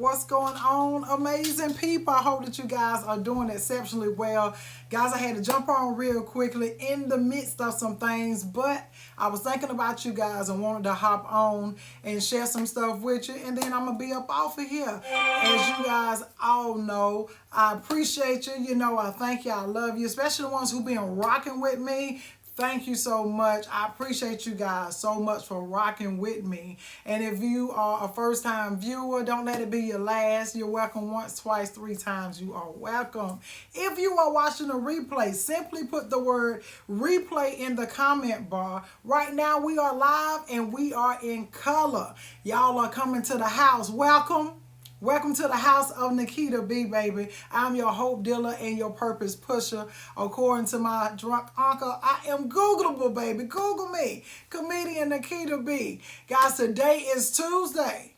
What's going on, amazing people? I hope that you guys are doing exceptionally well. Guys, I had to jump on real quickly in the midst of some things, but I was thinking about you guys and wanted to hop on and share some stuff with you, and then I'm going to be up off of here. As you guys all know, I appreciate you. You know, I thank you. I love you, especially the ones who've been rocking with me. Thank you so much. I appreciate you guys so much for rocking with me. And if you are a first time viewer, don't let it be your last. You're welcome once, twice, three times. You are welcome. If you are watching a replay, simply put the word replay in the comment bar. Right now we are live and we are in color. Y'all are coming to the house. Welcome. Welcome to the house of Nikita B, baby. I'm your hope dealer and your purpose pusher. According to my drunk uncle, I am Googleable, baby. Google me. Comedian Nikita B. Guys, today is Tuesday.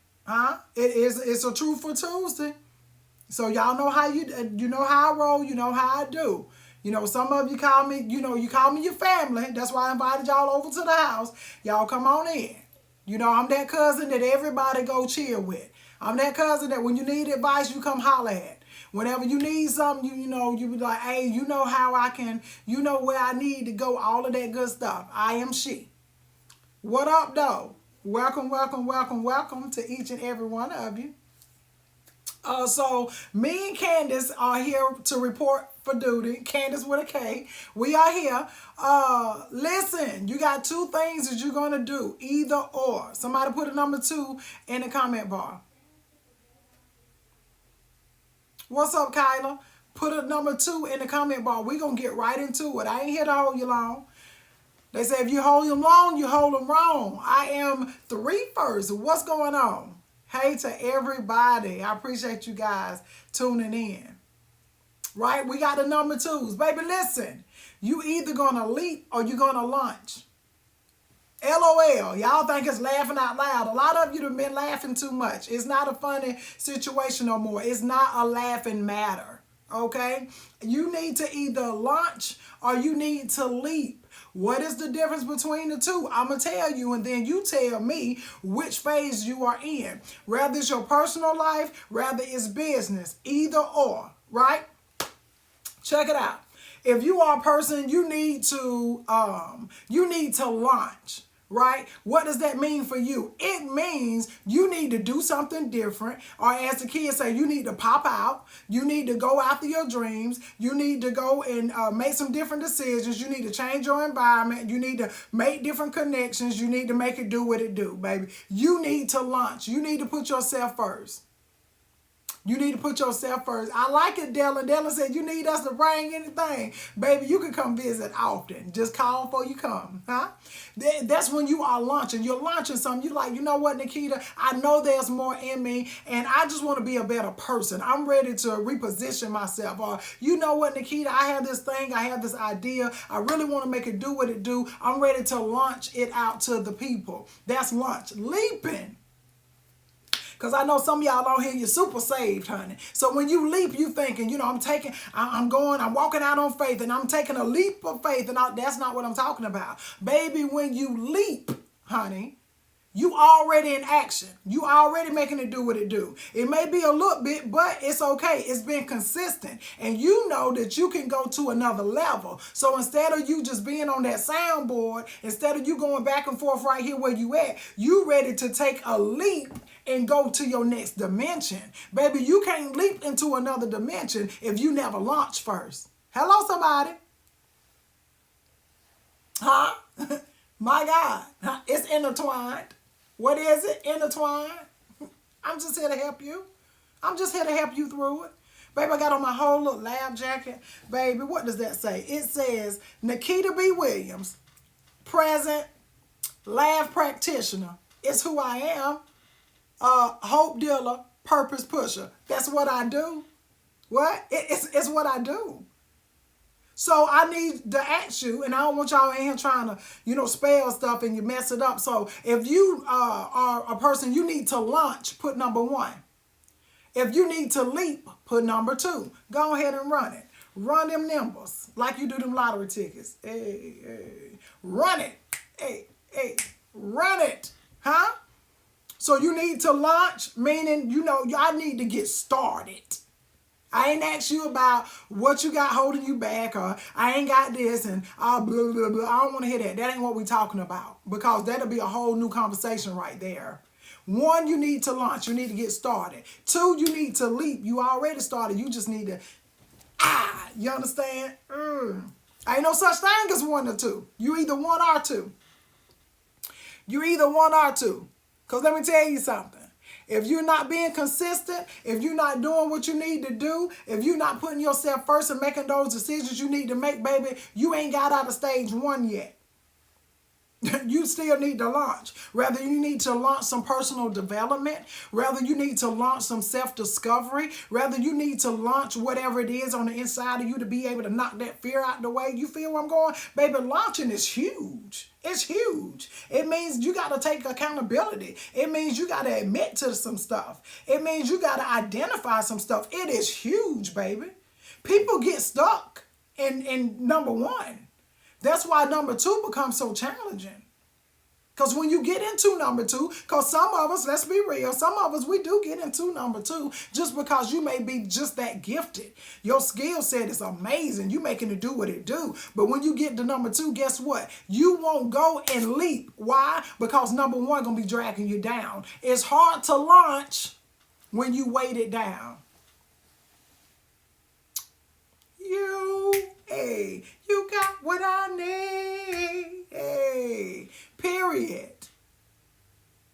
It's a Truthful Tuesday. So y'all know how you know how I roll, you know how I do. You know, some of you call me, you call me your family. That's why I invited y'all over to the house. Y'all come on in. You know, I'm that cousin that everybody go chill with. I'm that cousin that when you need advice, you come holler at. Whenever you need something, you be like, hey, you know how I can, you know where I need to go, all of that good stuff. I am she. What up, though? Welcome, welcome, welcome, welcome to each and every one of you. So me and Candace are here to report for duty. Candace with a K. We are here. Listen, you got two things that you're going to do. Either or. Somebody put a number 2 in the comment bar. What's up, Kyla? Put a number 2 in the comment bar. We're going to get right into it. I ain't here to hold you long. They say if you hold them long, you hold them wrong. I am 3 first. What's going on? Hey to everybody. I appreciate you guys tuning in. Right? We got the number 2s. Baby, listen. You either going to leap or you going to launch. LOL. Y'all think it's laughing out loud. A lot of you have been laughing too much. It's not a funny situation no more. It's not a laughing matter. Okay? You need to either launch or you need to leap. What is the difference between the two? I'm going to tell you, and then you tell me which phase you are in. Whether it's your personal life, whether it's business, either or, right? Check it out. If you are a person, you need to launch. Right? What does that mean for you? It means you need to do something different, or as the kids say, you need to pop out. You need to go after your dreams. You need to go and make some different decisions. You need to change your environment. You need to make different connections. You need to make it do what it do, baby. You need to launch. You need to put yourself first. You need to put yourself first. I like it, Della. Della said, you need us to bring anything. Baby, you can come visit often. Just call before you come. Huh? That's when you are launching. You're launching something. You're like, you know what, Nikita? I know there's more in me, and I just want to be a better person. I'm ready to reposition myself. Or, you know what, Nikita? I have this thing. I have this idea. I really want to make it do what it do. I'm ready to launch it out to the people. That's launch. Leaping. Because I know some of y'all on here, you're super saved, honey. So when you leap, you thinking, I'm walking out on faith, and I'm taking a leap of faith, and that's not what I'm talking about. Baby, when you leap, honey, you already in action. You already making it do what it do. It may be a little bit, but it's okay. It's been consistent. And you know that you can go to another level. So instead of you just being on that soundboard, instead of you going back and forth right here where you at, you ready to take a leap and go to your next dimension. Baby, you can't leap into another dimension if you never launch first. Hello, somebody. Huh? My God. It's intertwined. What is it? Intertwined. I'm just here to help you. I'm just here to help you through it. Baby, I got on my whole little lab jacket. Baby, what does that say? It says, Nikita B. Williams, present, lab practitioner. It's who I am. Hope dealer, purpose pusher. That's what I do. What? It's what I do. So I need to ask you, and I don't want y'all in here trying to, spell stuff and you mess it up. So if you are a person, you need to launch, put number 1. If you need to leap, put number 2. Go ahead and run it. Run them numbers like you do them lottery tickets. Hey, hey. Run it. Hey, hey. Run it. Huh? So you need to launch, meaning, I need to get started. I ain't asked you about what you got holding you back, or I ain't got this and blah, blah, blah. I don't want to hear that. That ain't what we talking about, because that'll be a whole new conversation right there. One, you need to launch. You need to get started. Two, you need to leap. You already started. You just need to, you understand? Ain't no such thing as one or two. You either one or two. You either one or two. Because let me tell you something. If you're not being consistent, if you're not doing what you need to do, if you're not putting yourself first and making those decisions you need to make, baby, you ain't got out of stage one yet. You still need to launch. Rather, you need to launch some personal development. Rather, you need to launch some self-discovery. Rather, you need to launch whatever it is on the inside of you to be able to knock that fear out the way. You feel where I'm going? Baby, launching is huge. It's huge. It means you got to take accountability. It means you got to admit to some stuff. It means you got to identify some stuff. It is huge, baby. People get stuck in number one. That's why number two becomes so challenging. Because when you get into number two, because some of us, let's be real, some of us, we do get into number two just because you may be just that gifted. Your skill set is amazing. You making it do what it do. But when you get to number two, guess what? You won't go and leap. Why? Because number one going to be dragging you down. It's hard to launch when you weight it down. Hey, you got what I need. Hey, period.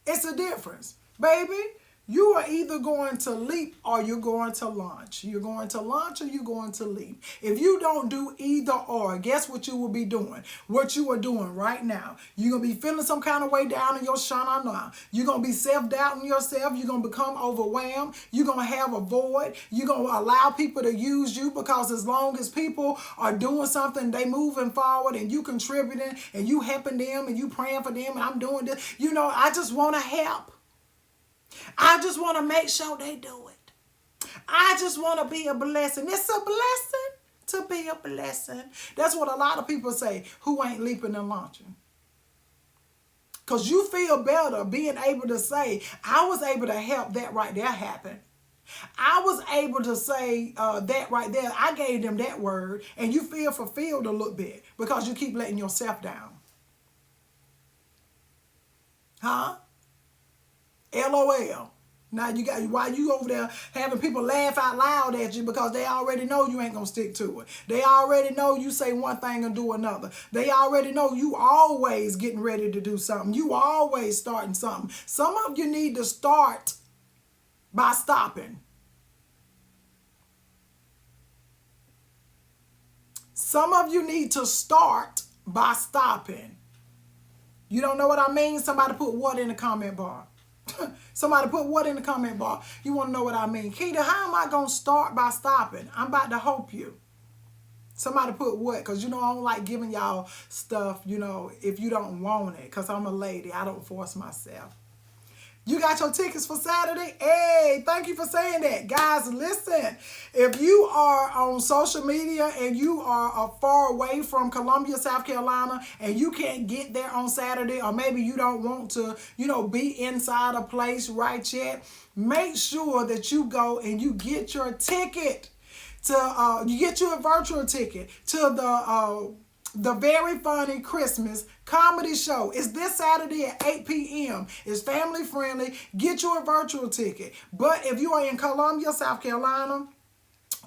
It's a difference. Baby, you are either going to leap or you're going to launch. You're going to launch or you're going to leap. If you don't do either or, guess what you will be doing? What you are doing right now. You're going to be feeling some kind of way down in your shana now. You're going to be self-doubting yourself. You're going to become overwhelmed. You're going to have a void. You're going to allow people to use you, because as long as people are doing something, they moving forward and you contributing and you helping them and you praying for them and I'm doing this. I just want to help. I just want to make sure they do it. I just want to be a blessing. It's a blessing to be a blessing. That's what a lot of people say who ain't leaping and launching. Because you feel better being able to say, I was able to help that right there happen. I was able to say that right there. I gave them that word, and you feel fulfilled a little bit because you keep letting yourself down. Huh? LOL. Now you got, why you over there having people laugh out loud at you, because they already know you ain't gonna stick to it. They already know you say one thing and do another. They already know you always getting ready to do something. You always starting something. Some of you need to start by stopping. Some of you need to start by stopping. You don't know what I mean? Somebody put what in the comment bar? Somebody put what in the comment bar? You want to know what I mean? Keita, how am I going to start by stopping? I'm about to help you. Somebody put what? Because, I don't like giving y'all stuff, if you don't want it. Because I'm a lady. I don't force myself. You got your tickets for Saturday? Hey, thank you for saying that. Guys, listen. If you are on social media and you are far away from Columbia, South Carolina, and you can't get there on Saturday, or maybe you don't want to, be inside a place right yet, make sure that you go and you get your ticket to, you get you a virtual ticket to the Very Funny Christmas comedy show. It's this Saturday at 8 p.m. It's family friendly. Get you a virtual ticket. But if you are in Columbia, South Carolina,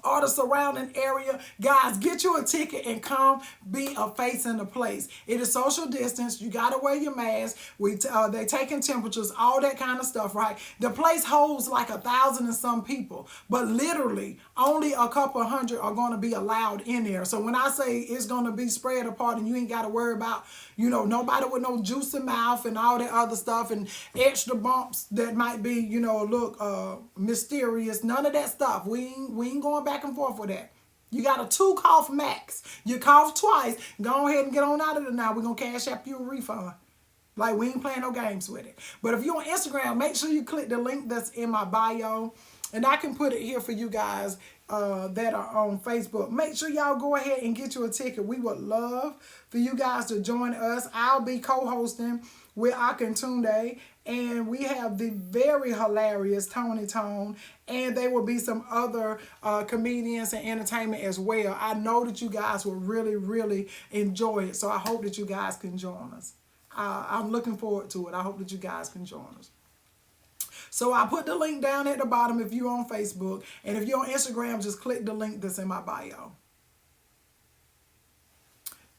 or the surrounding area, guys, get you a ticket and come be a face in the place. It is social distance. You got to wear your mask. They taking temperatures, all that kind of stuff, right? The place holds like 1,000 and some people, but literally only a couple hundred are going to be allowed in there. So when I say it's going to be spread apart and you ain't got to worry about, nobody with no juicy mouth and all that other stuff and extra bumps that might be, look mysterious. None of that stuff. We ain't going back and forth with that. You got a 2 cough max. You cough twice. Go ahead and get on out of it now. We're going to cash up you a refund. Like, we ain't playing no games with it. But if you're on Instagram, make sure you click the link that's in my bio. And I can put it here for you guys that are on Facebook. Make sure y'all go ahead and get you a ticket. We would love for you guys to join us. I'll be co-hosting with Akintunde. And we have the very hilarious Tony Tone, and there will be some other comedians and entertainment as well. I know that you guys will really, really enjoy it, so I hope that you guys can join us. I'm looking forward to it. I hope that you guys can join us. So I put the link down at the bottom if you're on Facebook, and if you're on Instagram, just click the link that's in my bio.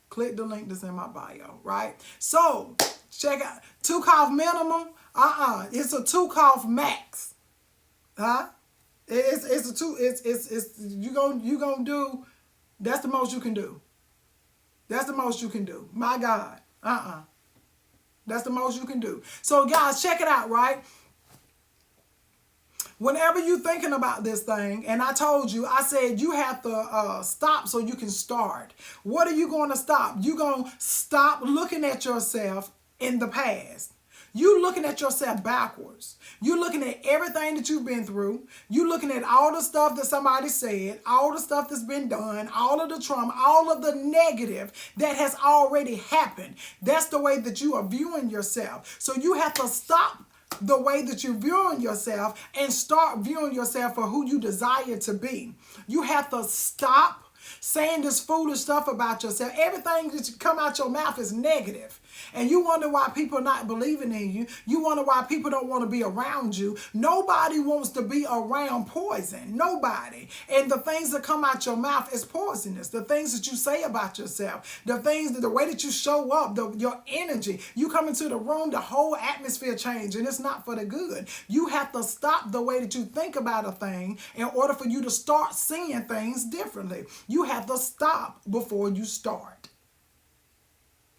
Click the link that's in my bio, right? So check out 2 cough minimum. It's a 2 cough max. Huh? It's a 2. It's you gonna do. That's the most you can do. That's the most you can do. My God. That's the most you can do. So guys, check it out, right? Whenever you're thinking about this thing, and I told you, I said you have to stop so you can start. What are you going to stop? You're going to stop looking at yourself in the past. You looking at yourself backwards. You looking at everything that you've been through. You looking at all the stuff that somebody said, all the stuff that's been done, all of the trauma, all of the negative that has already happened. That's the way that you are viewing yourself. So you have to stop the way that you're viewing yourself and start viewing yourself for who you desire to be. You have to stop saying this foolish stuff about yourself. Everything that come out your mouth is negative. And you wonder why people are not believing in you. You wonder why people don't want to be around you. Nobody wants to be around poison. Nobody. And the things that come out your mouth is poisonous. The things that you say about yourself, the way that you show up, your energy. You come into the room, the whole atmosphere changes, and it's not for the good. You have to stop the way that you think about a thing in order for you to start seeing things differently. You have to stop before you start.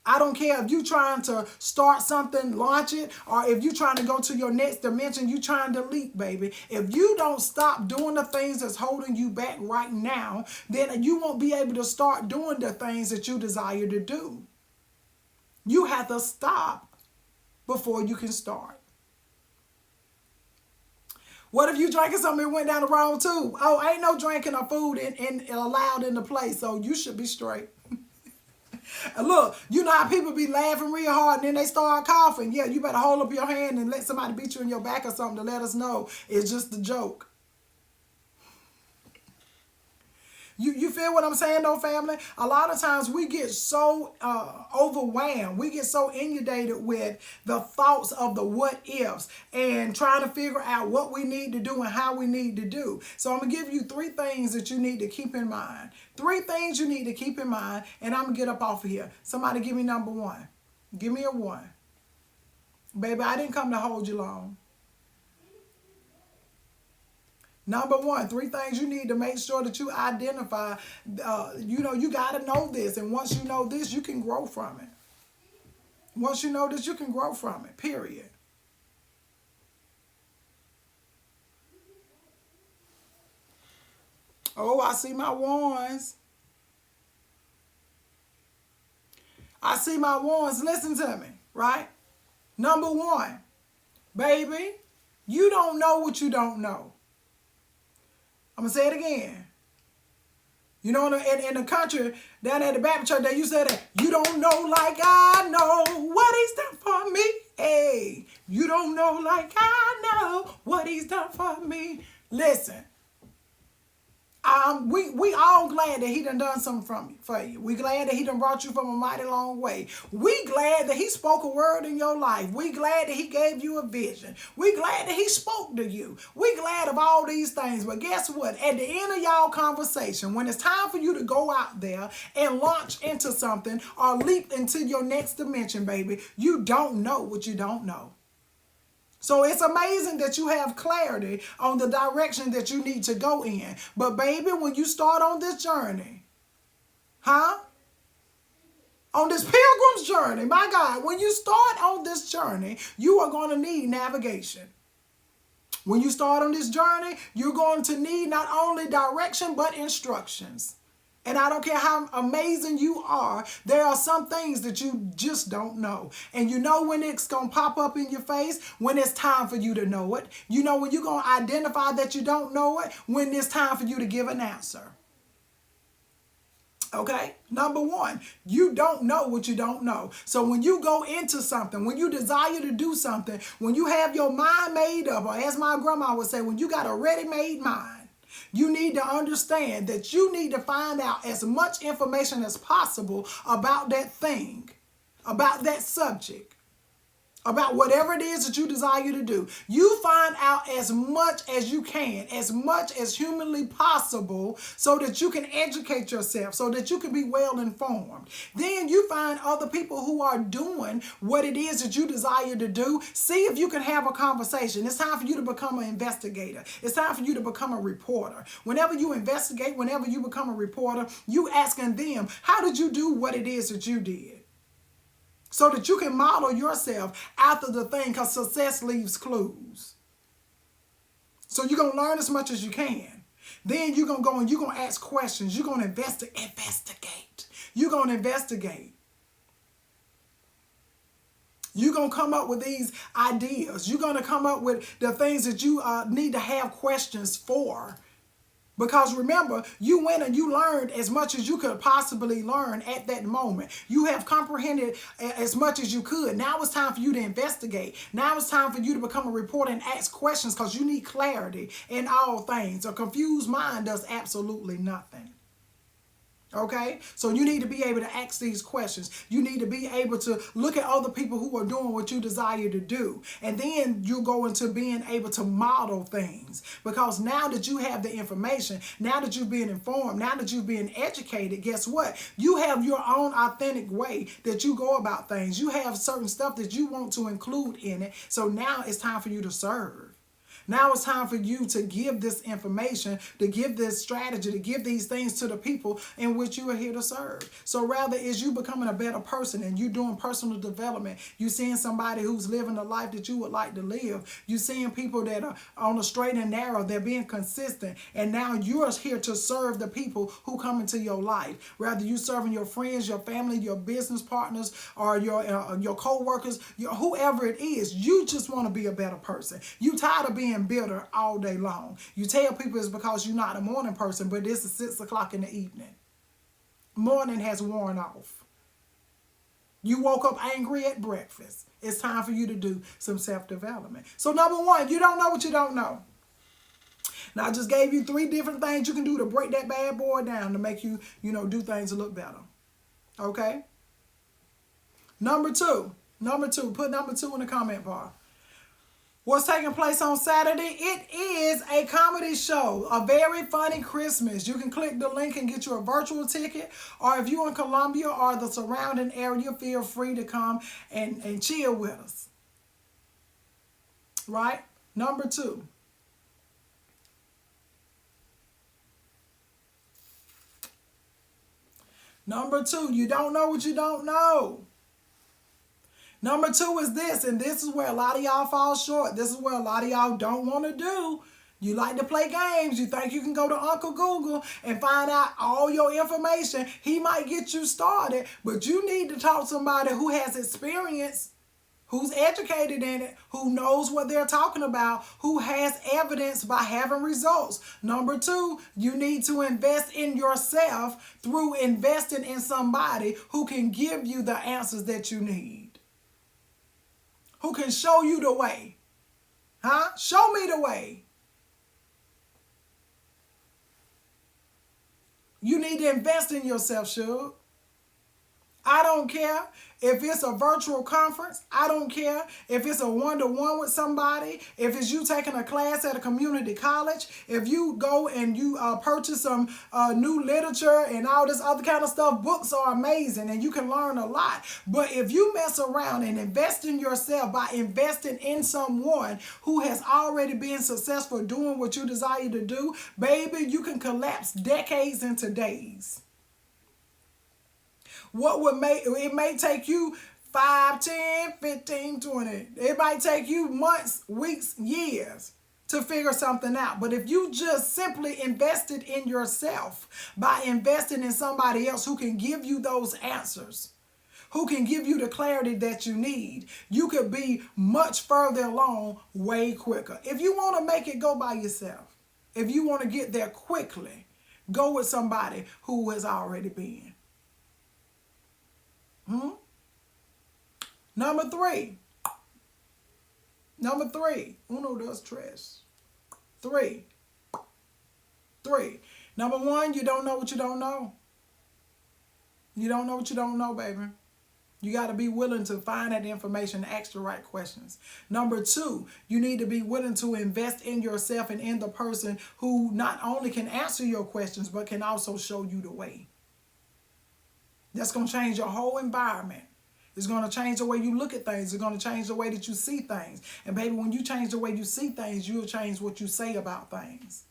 I don't care if you're trying to start something, launch it, or if you're trying to go to your next dimension, you're trying to leap, baby. If you don't stop doing the things that's holding you back right now, then you won't be able to start doing the things that you desire to do. You have to stop before you can start. What if you drinking something and went down the wrong tube? Oh, ain't no drinking or food allowed in the place, so you should be straight. And look, you know how people be laughing real hard and then they start coughing. Yeah, you better hold up your hand and let somebody beat you in your back or something to let us know it's just a joke. You feel what I'm saying though, family? A lot of times we get so overwhelmed. We get so inundated with the thoughts of the what ifs and trying to figure out what we need to do and how we need to do. So I'm going to give you 3 things that you need to keep in mind. 3 things you need to keep in mind, and I'm going to get up off of here. Somebody give me number 1. Give me a 1. Baby, I didn't come to hold you long. Number 1, 3 things you need to make sure that you identify. You got to know this. And once you know this, you can grow from it. Once you know this, you can grow from it, period. Oh, I see my wands. I see my wands. Listen to me, right? Number 1, baby, you don't know what you don't know. I'm going to say it again. You know, in the country, down at the Baptist church, they used to say that, you don't know like I know what he's done for me. Hey, you don't know like I know what he's done for me. Listen, we all glad that he done something for you. We glad that he done brought you from a mighty long way. We glad that he spoke a word in your life. We glad that he gave you a vision. We glad that he spoke to you. We glad of all these things. But guess what? At the end of y'all conversation, when it's time for you to go out there and launch into something or leap into your next dimension, baby, you don't know what you don't know. So it's amazing that you have clarity on the direction that you need to go in. But baby, when you start on this journey, on this pilgrim's journey, my God, when you start on this journey, you are going to need navigation. When you start on this journey, you're going to need not only direction, but instructions. And I don't care how amazing you are, there are some things that you just don't know. And you know when it's going to pop up in your face? When it's time for you to know it. You know when you're going to identify that you don't know it? When it's time for you to give an answer. Okay, number one, you don't know what you don't know. So when you go into something, when you desire to do something, when you have your mind made up, or as my grandma would say, when you got a ready-made mind, you need to understand that you need to find out as much information as possible about that thing, about that subject, about whatever it is that you desire to do. You find out as much as you can, as much as humanly possible, so that you can educate yourself, so that you can be well informed. Then you find other people who are doing what it is that you desire to do. See if you can have a conversation. It's time for you to become an investigator. It's time for you to become a reporter. Whenever you investigate, whenever you become a reporter, you asking them, how did you do what it is that you did? So that you can model yourself after the thing, because success leaves clues. So you're going to learn as much as you can. Then you're going to go and you're going to ask questions. You're going to investigate. You're going to investigate. You're going to come up with these ideas. You're going to come up with the things that you need to have questions for. Because remember, you went and you learned as much as you could possibly learn at that moment. You have comprehended as much as you could. Now it's time for you to investigate. Now it's time for you to become a reporter and ask questions, because you need clarity in all things. A confused mind does absolutely nothing. Okay, so you need to be able to ask these questions. You need to be able to look at other people who are doing what you desire to do. And then you go into being able to model things. Because now that you have the information, now that you've been informed, now that you've been educated, guess what? You have your own authentic way that you go about things. You have certain stuff that you want to include in it. So now it's time for you to serve. Now it's time for you to give this information, to give this strategy, to give these things to the people in which you are here to serve. So rather is you becoming a better person and you doing personal development. You seeing somebody who's living the life that you would like to live. You seeing people that are on the straight and narrow. They're being consistent. And now you're here to serve the people who come into your life. Rather you serving your friends, your family, your business partners, or your co-workers, whoever it is. You just want to be a better person. You tired of being bitter all day long. You tell people it's because you're not a morning person, but this is 6 o'clock in the evening. Morning has worn off. You woke up angry at breakfast. It's time for you to do some self-development. So number one, you don't know what you don't know. Now I just gave you 3 different things you can do to break that bad boy down to make you, do things a little better. Okay? Number two, put number 2 in the comment bar. What's taking place on Saturday? It is a comedy show, a very funny Christmas. You can click the link and get you a virtual ticket. Or if you're in Columbia or the surrounding area, feel free to come and chill with us. Right? Number 2. Number 2, you don't know what you don't know. Number 2 is this, and this is where a lot of y'all fall short. This is where a lot of y'all don't want to do. You like to play games. You think you can go to Uncle Google and find out all your information. He might get you started, but you need to talk to somebody who has experience, who's educated in it, who knows what they're talking about, who has evidence by having results. Number 2, you need to invest in yourself through investing in somebody who can give you the answers that you need. Who can show you the way. Huh? Show me the way. You need to invest in yourself, Suge. I don't care if it's a virtual conference. I don't care if it's a one-to-one with somebody. If it's you taking a class at a community college. If you go and you purchase some new literature and all this other kind of stuff. Books are amazing and you can learn a lot. But if you mess around and invest in yourself by investing in someone who has already been successful doing what you desire to do, baby, you can collapse decades into days. It may take you 5, 10, 15, 20. It might take you months, weeks, years to figure something out. But if you just simply invested in yourself by investing in somebody else who can give you those answers, who can give you the clarity that you need, you could be much further along way quicker. If you want to make it go by yourself, if you want to get there quickly, Go with somebody who has already been. Number three. Number three. Uno, dos, tres. Three. Number one, you don't know what you don't know. You don't know what you don't know, baby. You got to be willing to find that information and ask the right questions. Number two, you need to be willing to invest in yourself and in the person who not only can answer your questions, but can also show you the way. That's going to change your whole environment. It's going to change the way you look at things. It's going to change the way that you see things. And baby, when you change the way you see things, you'll change what you say about things.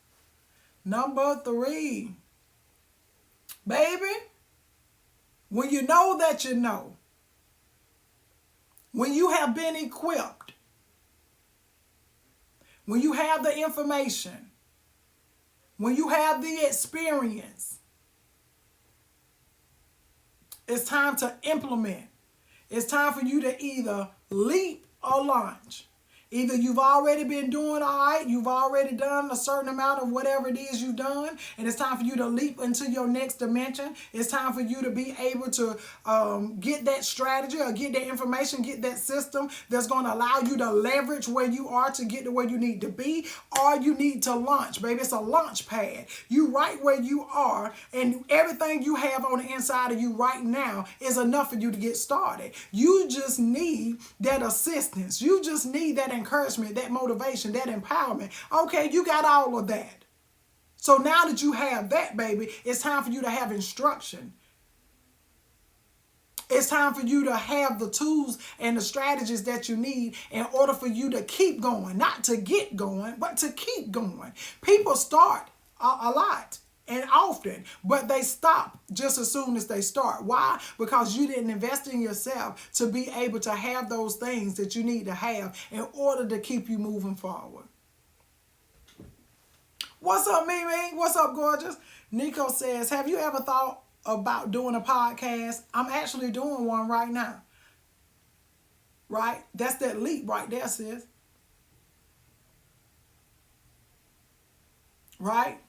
Number three, baby, when you know that you know, when you have been equipped, when you have the information, when you have the experience, it's time to implement. It's time for you to either leap or launch. Either you've already been doing all right, you've already done a certain amount of whatever it is you've done, and it's time for you to leap into your next dimension. It's time for you to be able to get that strategy or get that information, get that system that's going to allow you to leverage where you are to get to where you need to be, or you need to launch, baby. It's a launch pad. You right where you are, and everything you have on the inside of you right now is enough for you to get started. You just need that assistance. You just need that encouragement, that motivation, that empowerment. Okay, you got all of that. So now that you have that, baby, it's time for you to have instruction. It's time for you to have the tools and the strategies that you need in order for you to keep going. Not to get going, but to keep going. People start a lot and often, but they stop just as soon as they start. Why? Because you didn't invest in yourself to be able to have those things that you need to have in order to keep you moving forward. What's up, Mimi? What's up, gorgeous? Nico says, have you ever thought about doing a podcast? I'm actually doing one right now. Right? That's that leap right there, sis. Right?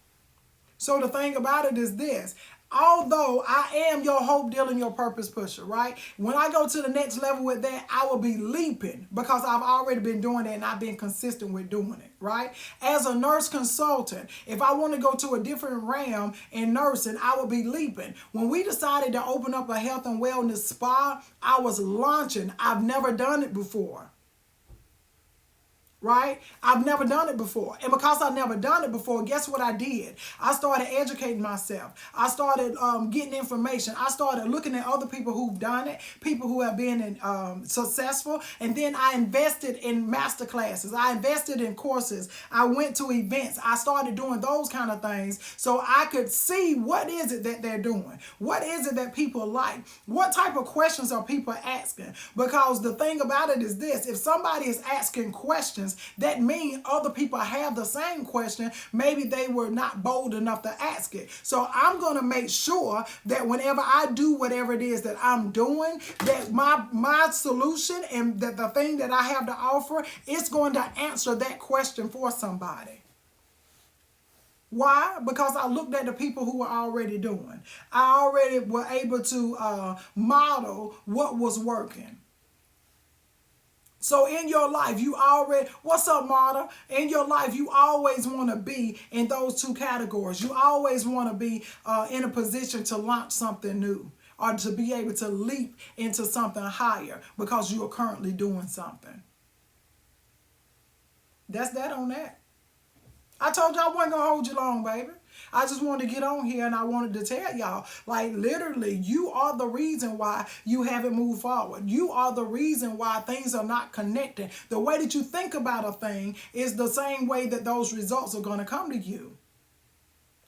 So the thing about it is this. Although I am your hope dealer and your purpose pusher, right? When I go to the next level with that, I will be leaping because I've already been doing it and I've been consistent with doing it, right? As a nurse consultant, if I want to go to a different realm in nursing, I will be leaping. When we decided to open up a health and wellness spa, I was launching. I've never done it before. Right? I've never done it before. And because I've never done it before, guess what I did? I started educating myself. I started getting information. I started looking at other people who've done it, people who have been successful. And then I invested in master classes. I invested in courses. I went to events. I started doing those kind of things so I could see what is it that they're doing. What is it that people like? What type of questions are people asking? Because the thing about it is this. If somebody is asking questions, that means other people have the same question. Maybe they were not bold enough to ask it. So I'm going to make sure that whenever I do whatever it is that I'm doing, that my solution and that the thing that I have to offer is going to answer that question for somebody. Why? Because I looked at the people who were already doing. I already were able to model what was working. So in your life, you already, what's up, Marta? In your life, you always want to be in those two categories. You always want to be in a position to launch something new or to be able to leap into something higher because you are currently doing something. That's that on that. I told y'all I wasn't going to hold you long, baby. I just wanted to get on here and I wanted to tell y'all, like literally, you are the reason why you haven't moved forward. You are the reason why things are not connecting. The way that you think about a thing is the same way that those results are going to come to you.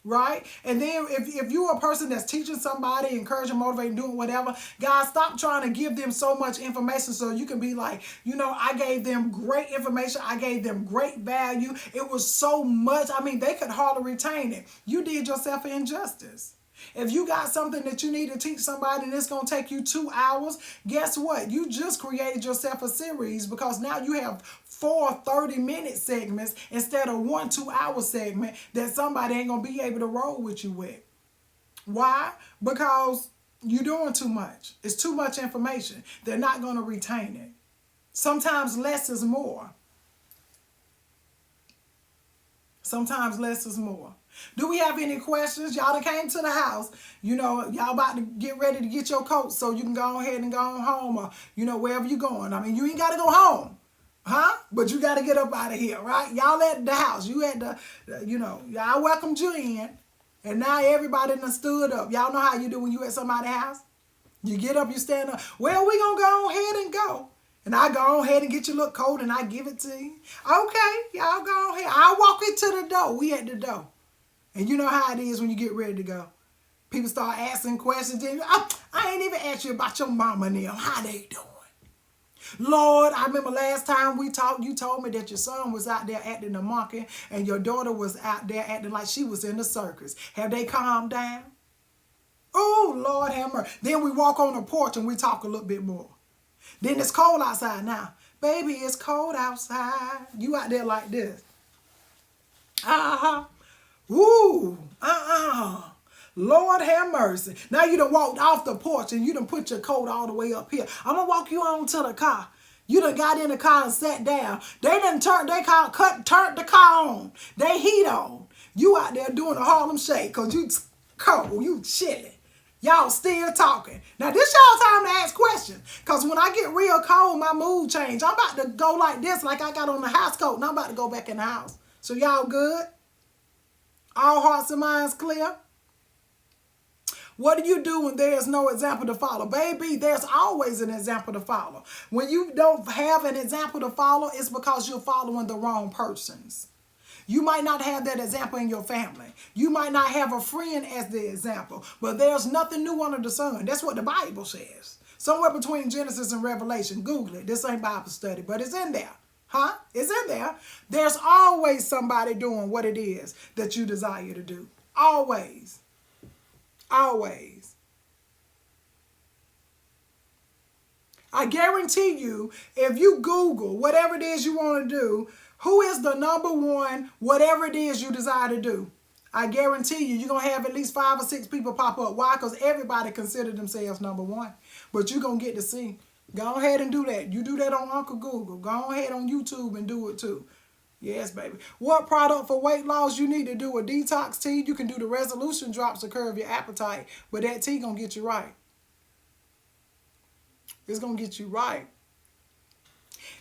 Right? And then if you're a person that's teaching somebody, encouraging, motivating, doing whatever, guys, stop trying to give them so much information so you can be like, you know, I gave them great information. I gave them great value. It was so much. I mean, they could hardly retain it. You did yourself an injustice. If you got something that you need to teach somebody and it's going to take you 2 hours, guess what? You just created yourself a series, because now you have 4 30-minute segments instead of 1 2-hour segment that somebody ain't going to be able to roll with you with. Why? Because you're doing too much. It's too much information. They're not going to retain it. Sometimes less is more. Sometimes less is more. Do we have any questions? Y'all that came to the house, y'all about to get ready to get your coat so you can go ahead and go on home, or, wherever you're going. I mean, you ain't got to go home, huh? But you got to get up out of here, right? Y'all at the house. You at the, y'all welcomed you in, and now everybody done stood up. Y'all know how you do when you at somebody's house? You get up, you stand up. Well, we going to go ahead and go. And I go ahead and get your little coat and I give it to you. Okay, y'all go ahead. I'll walk you to the door. We at the door. And you know how it is when you get ready to go. People start asking questions. I ain't even asked you about your mama and them. How they doing? Lord, I remember last time we talked, you told me that your son was out there acting a monkey and your daughter was out there acting like she was in the circus. Have they calmed down? Oh, Lord have mercy. Then we walk on the porch and we talk a little bit more. Then it's cold outside now. Baby, it's cold outside. You out there like this. Uh-huh. Woo. Lord have mercy. Now you done walked off the porch and you done put your coat all the way up here. I'm going to walk you on to the car. You done got in the car and sat down. They done turned the car on. They heat on. You out there doing a Harlem Shake because you cold. You chilly. Y'all still talking. Now, this y'all time to ask questions. Because when I get real cold, my mood change. I'm about to go like this, like I got on the house coat, and I'm about to go back in the house. So y'all good? All hearts and minds clear? What do you do when there's no example to follow? Baby, there's always an example to follow. When you don't have an example to follow, it's because you're following the wrong persons. You might not have that example in your family. You might not have a friend as the example, but there's nothing new under the sun. That's what the Bible says. Somewhere between Genesis and Revelation. Google it. This ain't Bible study, but it's in there. Huh? It's in there. There's always somebody doing what it is that you desire to do. Always. Always. I guarantee you, if you Google whatever it is you want to do, who is the number one, whatever it is you desire to do? I guarantee you, you're going to have at least 5 or 6 people pop up. Why? Because everybody consider themselves number one. But you're going to get to see. Go ahead and do that. You do that on Uncle Google. Go ahead on YouTube and do it too. Yes, baby. What product for weight loss? You need to do a detox tea. You can do the resolution drops to curb your appetite. But that tea going to get you right. It's going to get you right.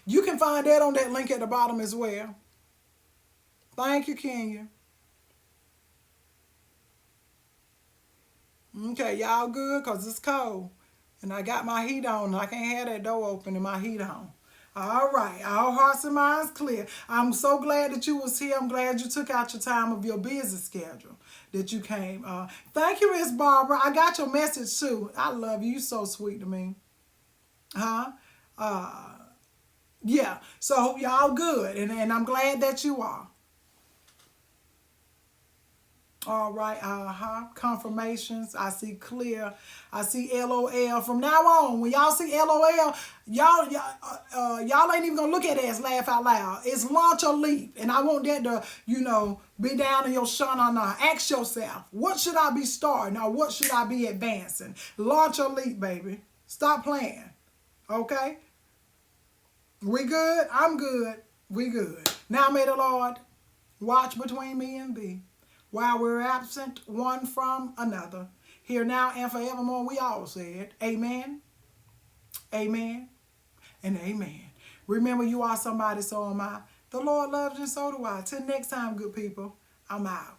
You can find that on that link at the bottom as well. Thank you, Kenya. Okay, y'all good? Because it's cold. And I got my heat on. I can't have that door open and my heat on. All right. All hearts and minds clear. I'm so glad that you was here. I'm glad you took out your time of your busy schedule that you came. Thank you, Miss Barbara. I got your message too. I love you. You're so sweet to me. Huh? Yeah, so y'all good, and I'm glad that you are. All right, confirmations. I see clear. I see LOL. From now on, when y'all see LOL, y'all ain't even gonna look at it as laugh out loud. It's launch or leap, and I want that to, be down in your shana now. Ask yourself, what should I be starting, or what should I be advancing? Launch or leap, baby. Stop playing. Okay. We good? I'm good. We good. Now may the Lord watch between me and thee, while we're absent one from another. Here now and forevermore, we all said, amen, amen, and amen. Remember, you are somebody, so am I. The Lord loves you, so do I. Till next time, good people, I'm out.